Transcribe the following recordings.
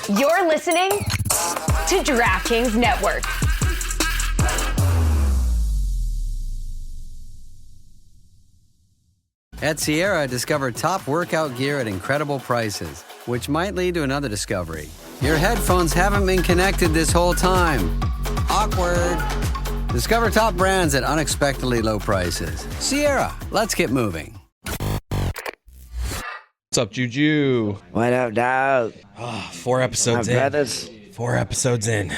You're listening to DraftKings Network. At Sierra, discover top workout gear at incredible prices, which might lead to another discovery. Your headphones haven't been connected this whole time. Awkward. Discover top brands at unexpectedly low prices. Sierra, let's get moving. What's up, Juju? What up, dog? Oh, 4 episodes My in. brothers. 4 episodes in.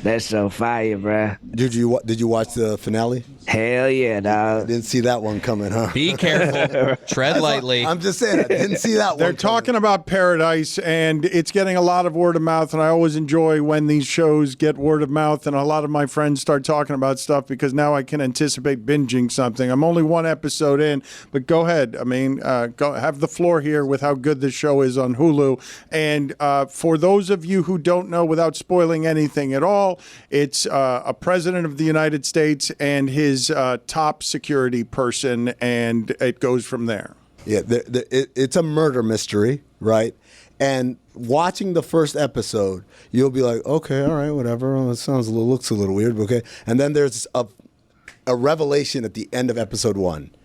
That's so fire, bruh. Did you watch the finale? Hell yeah, dog. Didn't see that one coming, huh? Be careful. Tread lightly. I'm just saying, I didn't see that one. They're talking about Paradise, and it's getting a lot of word of mouth, and I always enjoy when these shows get word of mouth, and a lot of my friends start talking about stuff because now I can anticipate binging something. I'm only 1 episode in, but go ahead. I mean, go have the floor here with how good this show is on Hulu. And for those of you who don't know, without spoiling anything at all, it's a president of the United States and his top security person, and it goes from there. Yeah, it's a murder mystery, right? And watching the first episode, you'll be like, okay, all right, whatever. Well, it looks a little weird, but okay. And then there's a revelation at the end of episode 1.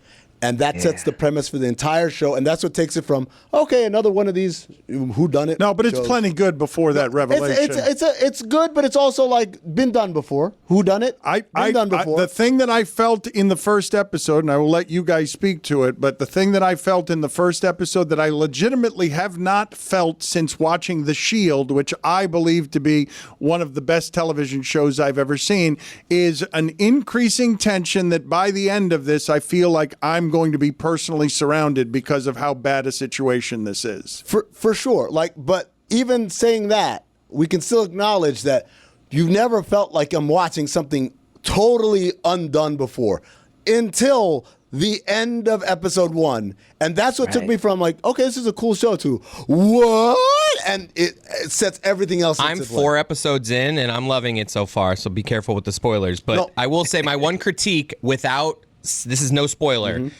And that sets the premise for the entire show, and that's what takes it from, okay, another one of these whodunit. No, but it's shows. plenty good before that revelation. It's good, but it's also like been done before. Whodunit? Been done before. The thing that I felt in the first episode, and I will let you guys speak to it, but the thing that I felt in the first episode that I legitimately have not felt since watching The Shield, which I believe to be one of the best television shows I've ever seen, is an increasing tension that by the end of this, I feel like I'm going to be personally surrounded because of how bad a situation this is. For sure. But even saying that, we can still acknowledge that you've never felt like I'm watching something totally undone before until the end of episode 1. And that's what took me from like, okay, this is a cool show to what? And it sets everything else into I'm play. 4 episodes in, and I'm loving it so far, so be careful with the spoilers. But No. I will say my one critique without, this is no spoiler,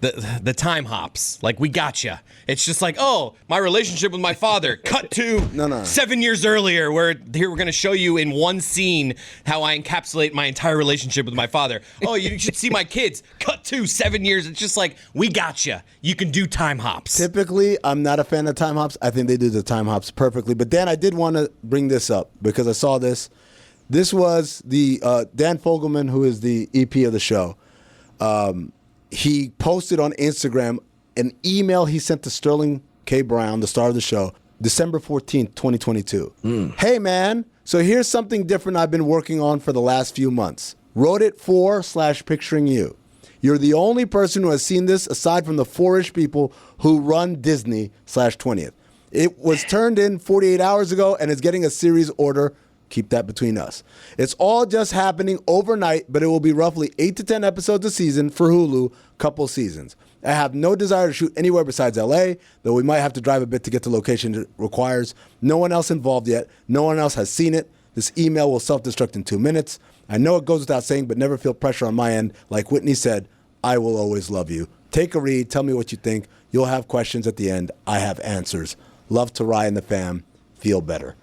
the time hops. Like, we gotcha. It's just like, oh, my relationship with my father. Cut to 7 years earlier, where here we're going to show you in one scene how I encapsulate my entire relationship with my father. Oh, you should see my kids. Cut to 7 years. It's just like, we gotcha. You can do time hops. Typically, I'm not a fan of time hops. I think they do the time hops perfectly. But Dan, I did want to bring this up because I saw this. This was the Dan Fogelman, who is the EP of the show. He posted on Instagram an email he sent to Sterling K. Brown, the star of the show, December 14th, 2022. Hey, man, so here's something different I've been working on for the last few months. Wrote it for/picturing you. You're the only person who has seen this aside from the 4-ish people who run Disney/20th. It was turned in 48 hours ago and is getting a series order. Keep that between us. It's all just happening overnight, but it will be roughly 8 to 10 episodes a season for Hulu, couple seasons. I have no desire to shoot anywhere besides LA, though we might have to drive a bit to get to location it requires. No one else involved yet. No one else has seen it. This email will self-destruct in 2 minutes. I know it goes without saying, but never feel pressure on my end. Like Whitney said, I will always love you. Take a read. Tell me what you think. You'll have questions at the end. I have answers. Love to Rye and the fam. Feel better.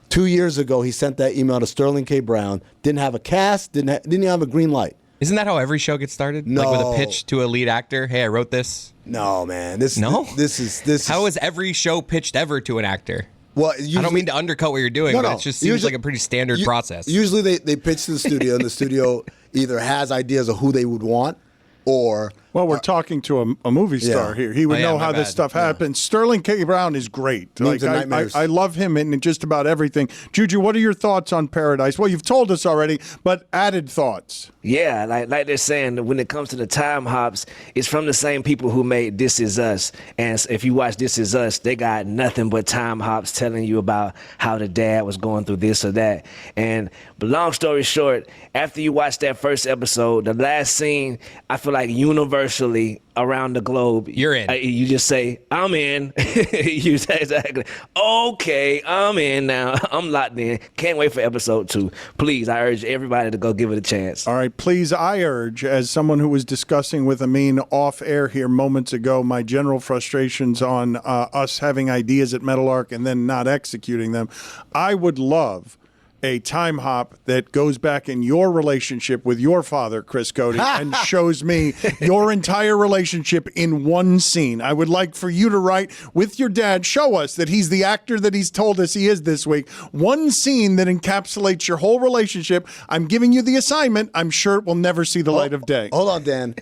2 years ago, he sent that email to Sterling K. Brown. Didn't have a cast. Didn't even have a green light. Isn't that how every show gets started? No. Like with a pitch to a lead actor. Hey, I wrote this. No, man. This is How is every show pitched ever to an actor? Well, I don't mean to undercut what you're doing, but it just seems like a pretty standard process. Usually they pitch to the studio, and the studio either has ideas of who they would want or... Well, we're talking to a movie star here. He would know how this stuff happens. Sterling K. Brown is great. Like I love him in just about everything. Juju, what are your thoughts on Paradise? Well, you've told us already, but added thoughts. Yeah, like they're saying, when it comes to the time hops, it's from the same people who made This Is Us. And if you watch This Is Us, they got nothing but time hops telling you about how the dad was going through this or that. But long story short, after you watch that first episode, the last scene, I feel like universe universally around the globe. You're in. You just say, I'm in. You say exactly, okay, I'm in now. I'm locked in. Can't wait for episode 2. Please, I urge everybody to go give it a chance. All right, please, I urge, as someone who was discussing with Amin off air here moments ago, my general frustrations on us having ideas at Metal Arc and then not executing them, I would love a time hop that goes back in your relationship with your father, Chris Cody, and shows me your entire relationship in one scene. I would like for you to write with your dad, show us that he's the actor that he's told us he is this week. One scene that encapsulates your whole relationship. I'm giving you the assignment. I'm sure it will never see the light of day. Hold on, Dan.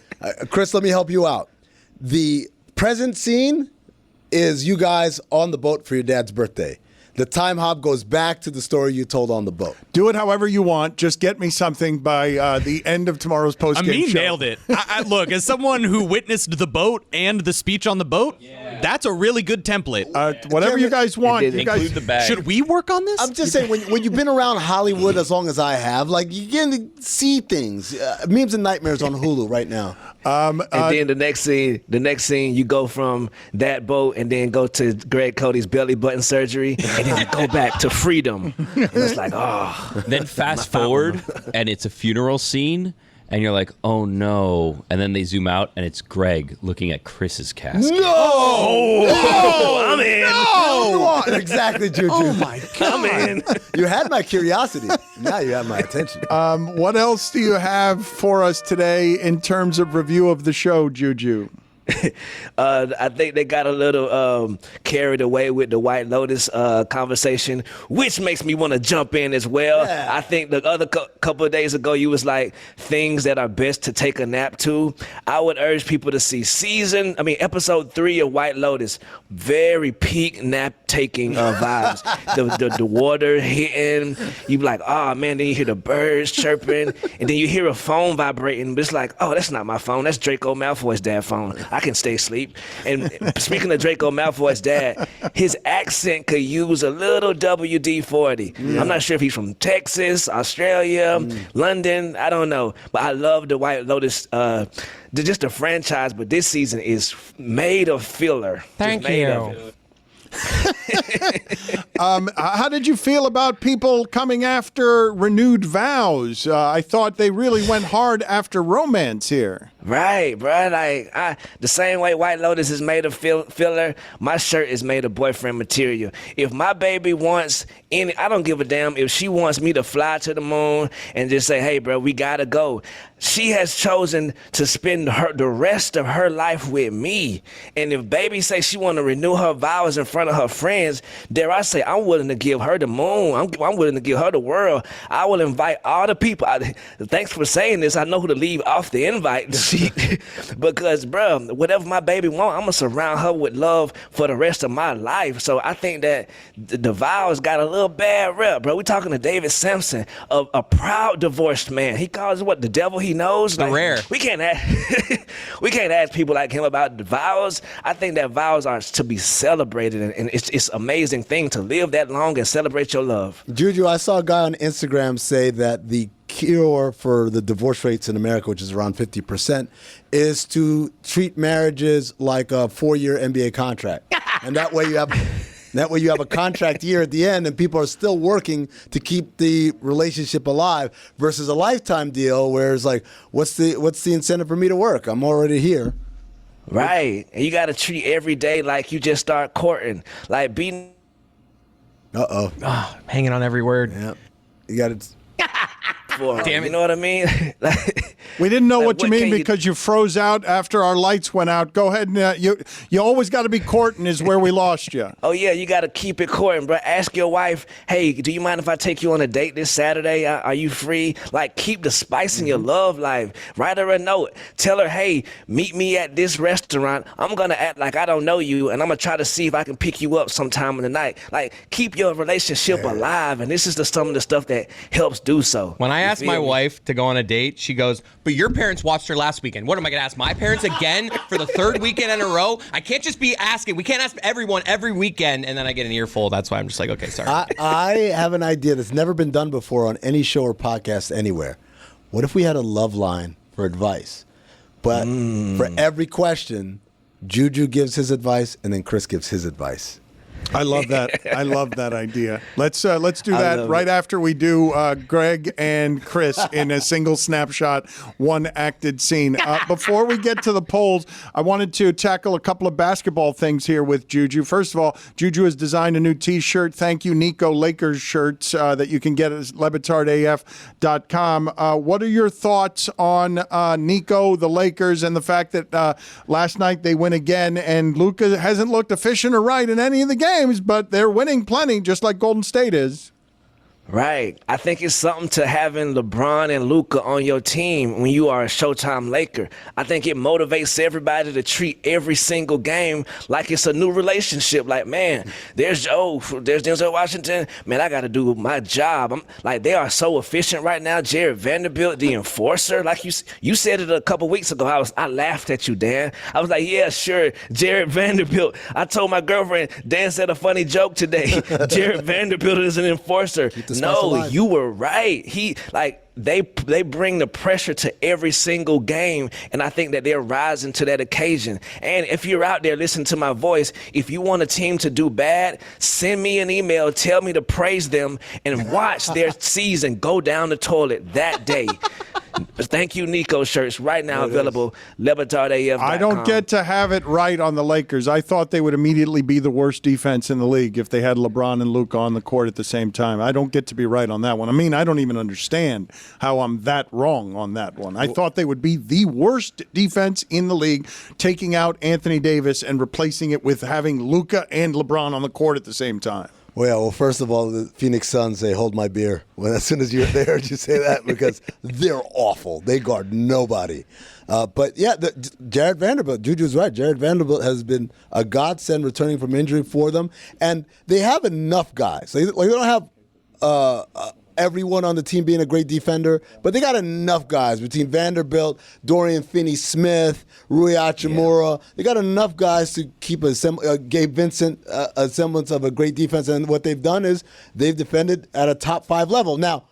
Chris, let me help you out. The present scene is you guys on the boat for your dad's birthday. The time hop goes back to the story you told on the boat. Do it however you want. Just get me something by the end of tomorrow's postgame show. Amin nailed it. Look, as someone who witnessed the boat and the speech on the boat, that's a really good template. Whatever you guys want. You guys, Include the bag. Should we work on this? I'm just saying, when you've been around Hollywood as long as I have, like, you get to see things. Memes and Nightmares on Hulu right now. And then the next scene, you go from that boat and then go to Greg Cody's belly button surgery, and then you go back to freedom. And it's like, oh. Then fast forward, and it's a funeral scene, and you're like, oh no. And then they zoom out, and it's Greg looking at Chris's casket. I'm in. No! Exactly, Juju. Oh my God. I'm in. You had my curiosity. Now you have my attention. what else do you have for us today in terms of review of the show, Juju? I think they got a little carried away with the White Lotus conversation, which makes me want to jump in as well. Yeah. I think the other couple of days ago, you was like, things that are best to take a nap to. I would urge people to see episode 3 of White Lotus. Very peak nap-taking vibes. The water hitting. You be like, oh, man, then you hear the birds chirping, and then you hear a phone vibrating, but it's like, oh, that's not my phone. That's Draco Malfoy's dad's phone. I can stay asleep. And speaking of Draco Malfoy's dad, his accent could use a little WD-40. I'm not sure if he's from Texas, Australia, London. I don't know. But I love the White Lotus, just the franchise. But this season is made of filler. Thank just made you. of it. How did you feel about people coming after renewed vows? I thought they really went hard after romance here. Right, bro. Like the same way White Lotus is made of filler, my shirt is made of boyfriend material. If my baby wants I don't give a damn if she wants me to fly to the moon and just say, hey, bro, we gotta go. She has chosen to spend the rest of her life with me. And if baby say she want to renew her vows in front of her friends, dare I say, I'm willing to give her the moon. I'm willing to give her the world. I will invite all the people. Thanks for saying this. I know who to leave off the invite sheet. Because, bro, whatever my baby want, I'm going to surround her with love for the rest of my life. So I think that the vows got a little bad rep, bro. We talking to David Sampson, a proud divorced man. He calls it what, the devil he knows? The rare. We can't ask people like him about the vows. I think that vows are to be celebrated, and it's an amazing thing to live that long and celebrate your love. Juju, I saw a guy on Instagram say that the cure for the divorce rates in America, which is around 50%, is to treat marriages like a 4-year NBA contract. And that way you have a contract year at the end, and people are still working to keep the relationship alive, versus a lifetime deal where it's like, what's the incentive for me to work? I'm already here. Right. And you got to treat every day like you just start courting. Like being. Hanging on every word. Yeah. You got to. Damn it. You know what I mean? We didn't know what you mean can because you froze out after our lights went out. Go ahead and you always got to be courting is where we lost you. Oh, yeah, you got to keep it courting, bro. Ask your wife, hey, do you mind if I take you on a date this Saturday? Are you free? Like, keep the spice in your love life. Write her a note. Tell her, hey, meet me at this restaurant. I'm going to act like I don't know you, and I'm going to try to see if I can pick you up sometime in the night. Like, keep your relationship alive, and this is some of the stuff that helps do so. When I asked my wife to go on a date, she goes, but your parents watched her last weekend. What am I going to ask my parents again for the 3rd weekend in a row? I can't just be asking. We can't ask everyone every weekend, and then I get an earful. That's why I'm just like, okay, sorry. I have an idea that's never been done before on any show or podcast anywhere. What if we had a love line for advice? But for every question, Juju gives his advice, and then Chris gives his advice. I love that. I love that idea. Let's do that right after we do Greg and Chris in a single snapshot, one acted scene. Before we get to the polls, I wanted to tackle a couple of basketball things here with Juju. First of all, Juju has designed a new T-shirt. Thank you, Nico Lakers shirts that you can get at LebatardAF.com. What are your thoughts on Nico, the Lakers, and the fact that last night they win again, and Luka hasn't looked efficient or right in any of the games, but they're winning plenty, just like Golden State is. Right. I think it's something to having LeBron and Luka on your team when you are a Showtime Laker. I think it motivates everybody to treat every single game like it's a new relationship. Like, man, there's Joe, there's Denzel Washington. Man, I got to do my job. They are so efficient right now. Jared Vanderbilt, the enforcer. Like you said it a couple weeks ago. I laughed at you, Dan. I was like, yeah, sure, Jared Vanderbilt. I told my girlfriend, Dan said a funny joke today. Jared Vanderbilt is an enforcer. No, you were right. They bring the pressure to every single game, and I think that they're rising to that occasion. And if you're out there listening to my voice, if you want a team to do bad, send me an email, tell me to praise them, and watch their season go down the toilet that day. Thank you, Nico shirts, right now available, LebatardAF.com. I don't get to have it right on the Lakers. I thought they would immediately be the worst defense in the league if they had LeBron and Luka on the court at the same time. I don't get to be right on that one. I mean, I don't even understand how I'm that wrong on that one. I thought they would be the worst defense in the league, taking out Anthony Davis and replacing it with having Luka and LeBron on the court at the same time. Well, first of all, the Phoenix Suns say, hold my beer. As soon as they heard you say that, because they're awful. They guard nobody. But, yeah, Jared Vanderbilt, Juju's right. Jared Vanderbilt has been a godsend returning from injury for them. And they have enough guys. They don't have everyone on the team being a great defender, but they got enough guys between Vanderbilt, Dorian Finney-Smith, Rui Hachimura. Yeah. They got enough guys to keep Gabe Vincent a semblance of a great defense. And what they've done is they've defended at a top 5 level. Now,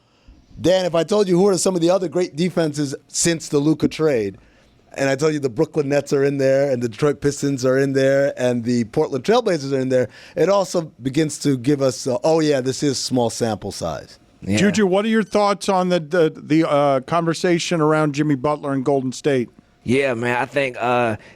Dan, if I told you who are some of the other great defenses since the Luka trade, and I told you the Brooklyn Nets are in there, and the Detroit Pistons are in there, and the Portland Trailblazers are in there, it also begins to give us, this is small sample size. Yeah. Juju, what are your thoughts on the conversation around Jimmy Butler and Golden State? Yeah, man, I think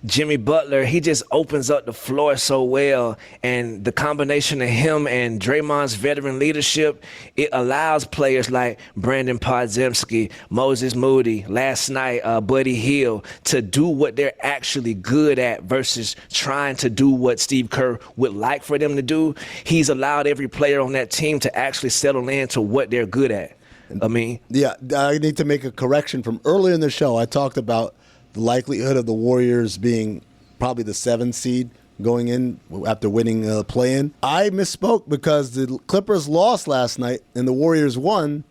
Jimmy Butler, he just opens up the floor so well, and the combination of him and Draymond's veteran leadership, it allows players like Brandon Podziemski, Moses Moody, last night Buddy Hield, to do what they're actually good at versus trying to do what Steve Kerr would like for them to do. He's allowed every player on that team to actually settle into what they're good at. I need to make a correction from earlier in the show. I talked about the likelihood of the Warriors being probably the 7th seed going in after winning the play-in. I misspoke because the Clippers lost last night and the Warriors won.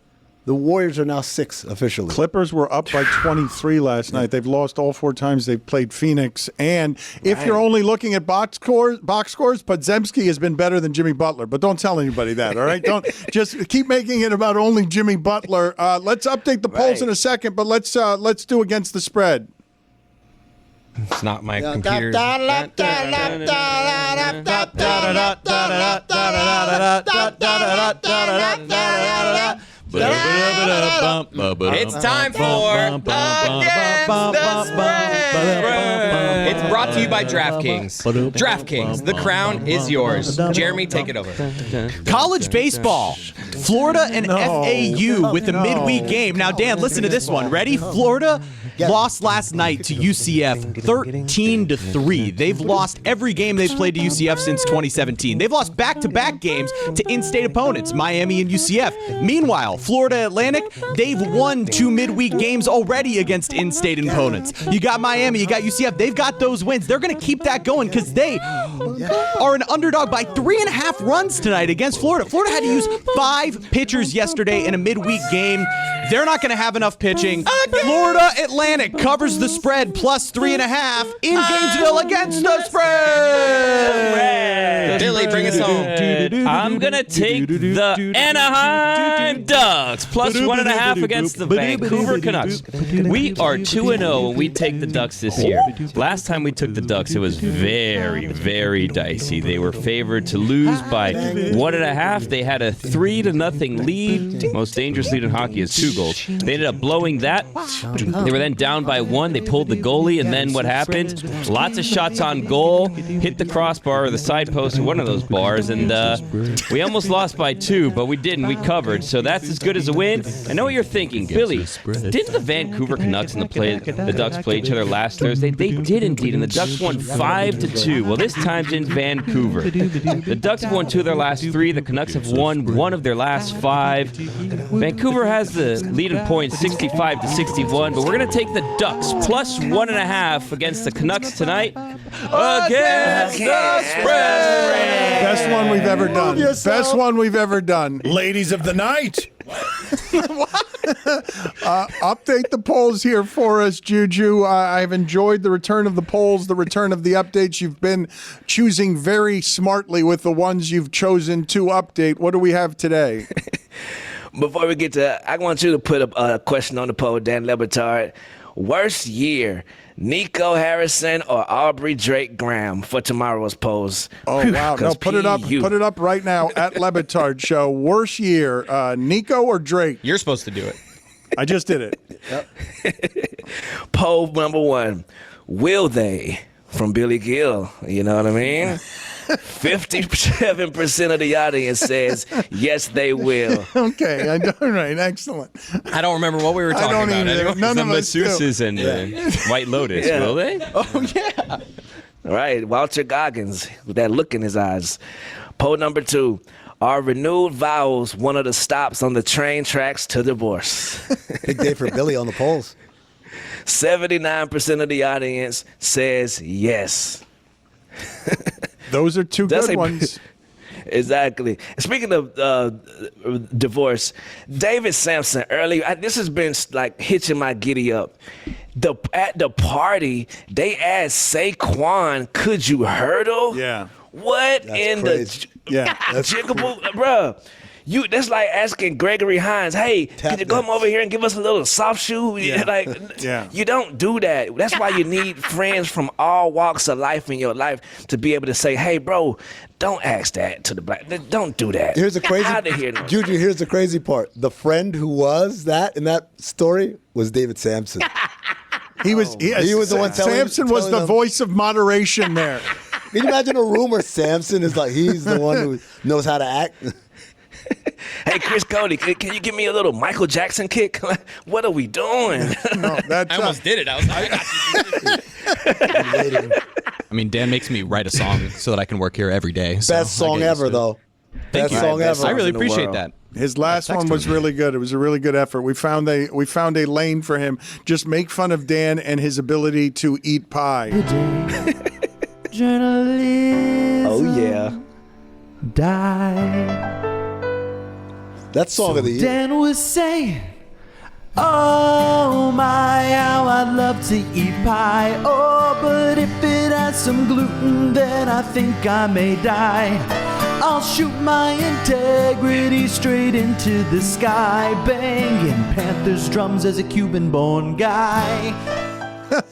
The Warriors are now 6 officially. Clippers were up by 23 last night. They've lost all 4 times they've played Phoenix. And if you're only looking at box scores, Podziemski has been better than Jimmy Butler. But don't tell anybody that, all right? Don't just keep making it about only Jimmy Butler. Let's update the polls in a second, but let's do against the spread. It's not my computer. It's time for Against the Spread. It's brought to you by DraftKings. DraftKings, the crown is yours. Jeremy, take it over. College baseball. Florida and FAU with a midweek game. Now, Dan, listen to this one. Ready? Florida lost last night to UCF 13-3. They've lost every game they've played to UCF since 2017. They've lost back-to-back games to in-state opponents, Miami and UCF. Meanwhile, Florida Atlantic, they've won 2 midweek games already against in-state opponents. You got Miami, you got UCF. They've got those wins. They're going to keep that going because they are an underdog by 3.5 runs tonight against Florida. Florida had to use 5 pitchers yesterday in a midweek game. They're not going to have enough pitching. Florida Atlantic covers the spread plus 3.5 in Gainesville against the spread. Billy bring us home. I'm going to take the Anaheim Ducks plus 1.5 against the Vancouver Canucks. We are 2-0 when we take the Ducks this year. Last time we took the Ducks, it was very, very dicey. They were favored to lose by 1.5. They had a 3-0 lead. Most dangerous lead in hockey is 2 goals. They ended up blowing that. They were then down by 1. They pulled the goalie, and then what happened? Lots of shots on goal, hit the crossbar or the side post of one of those bars, and we almost lost by 2, but we didn't. We covered, so that's as good as a win. I know what you're thinking, Billy. Didn't the Vancouver Canucks and the Ducks play each other last Thursday? They did indeed, and the Ducks won 5-2. Well, this time's in Vancouver. The Ducks have won 2 of their last 3. The Canucks have won 1 of their last 5. Vancouver has the lead in points 65-61, but we're going to take the Ducks plus 1.5 against the Canucks tonight. Against the spread. Best one we've ever done. Best one we've ever done. Ladies of the night. Update the polls here for us, Juju. I've enjoyed the return of the polls, the return of the updates. You've been choosing very smartly with the ones you've chosen to update. What do we have today? Before we get to, I want you to put a question on the poll, Dan Batard. Worst year, Nico Harrison or Aubrey Drake Graham for tomorrow's polls? Oh, wow. No, put it up. Put it up right now at Lebitard Show. Worst year, Nico or Drake? You're supposed to do it. I just did it. Yep. Poll number 1. Will they? From Billy Gill. You know what I mean? 57% of the audience says yes, they will. Okay, all right, excellent. I don't remember what we were talking about. Anyway. None the of us do. masseuses and White Lotus, will they? Oh, yeah. All right, Walter Goggins with that look in his eyes. Poll number 2. Are renewed vows one of the stops on the train tracks to divorce? Big day for Billy on the polls. 79% of the audience says yes. Those are 2 good ones. Exactly. Speaking of divorce, David Sampson earlier, this has been like hitching my giddy up. At the party, they asked Saquon, could you hurdle? Yeah. What That's in crazy. Yeah. the jiggable, bruh? That's like asking Gregory Hines, hey, can you come over here and give us a little soft shoe? Yeah. Yeah. You don't do that. That's why you need friends from all walks of life in your life to be able to say, hey, bro, don't ask that to the black. Don't do that. Here's the crazy Out of here. Juju, here's the crazy part. The friend who was that in that story was David Sampson. He was the one telling Sampson was the them. voice of moderation there. Can you imagine a room where Sampson is like, he's the one who knows how to act? Hey, Chris Cody, can you give me a little Michael Jackson kick? What are we doing? No, that's I almost did it. I mean, Dan makes me write a song so that I can work here every day. So Best song ever, though. Thank Best you. song ever. I really in the appreciate world. that. His last one was really good. It was a really good effort. We found a lane for him. Just make fun of Dan and his ability to eat pie. Journalism Oh, yeah. died. That song of the year. Dan was saying, oh my, how I'd love to eat pie. Oh, but if it has some gluten, then I think I may die. I'll shoot my integrity straight into the sky, banging Panthers drums as a Cuban-born guy. At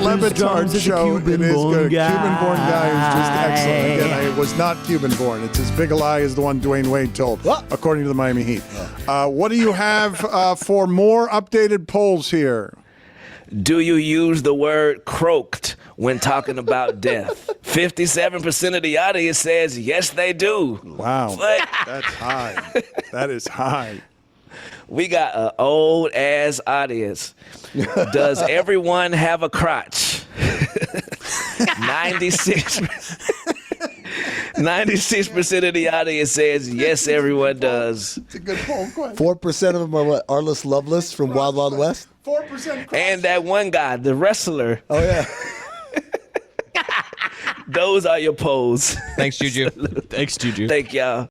Lebitard Show, it is good. Cuban-born guy is just excellent. Again, it was not Cuban-born. It's as big a lie as the one Dwayne Wade told, according to the Miami Heat. What do you have for more updated polls here? Do you use the word croaked when talking about death? 57% of the audience says yes, they do. Wow. What? That's high. That is high. We got an old ass audience. Does everyone have a crotch? 96% of the audience says yes, everyone does. It's a good poll question. 4% of them are what? Arliss Loveless from Wild Wild West? 4%. And that one guy, the wrestler. Oh, yeah. Those are your polls. Thanks, Juju. Thanks, Juju. Thank y'all.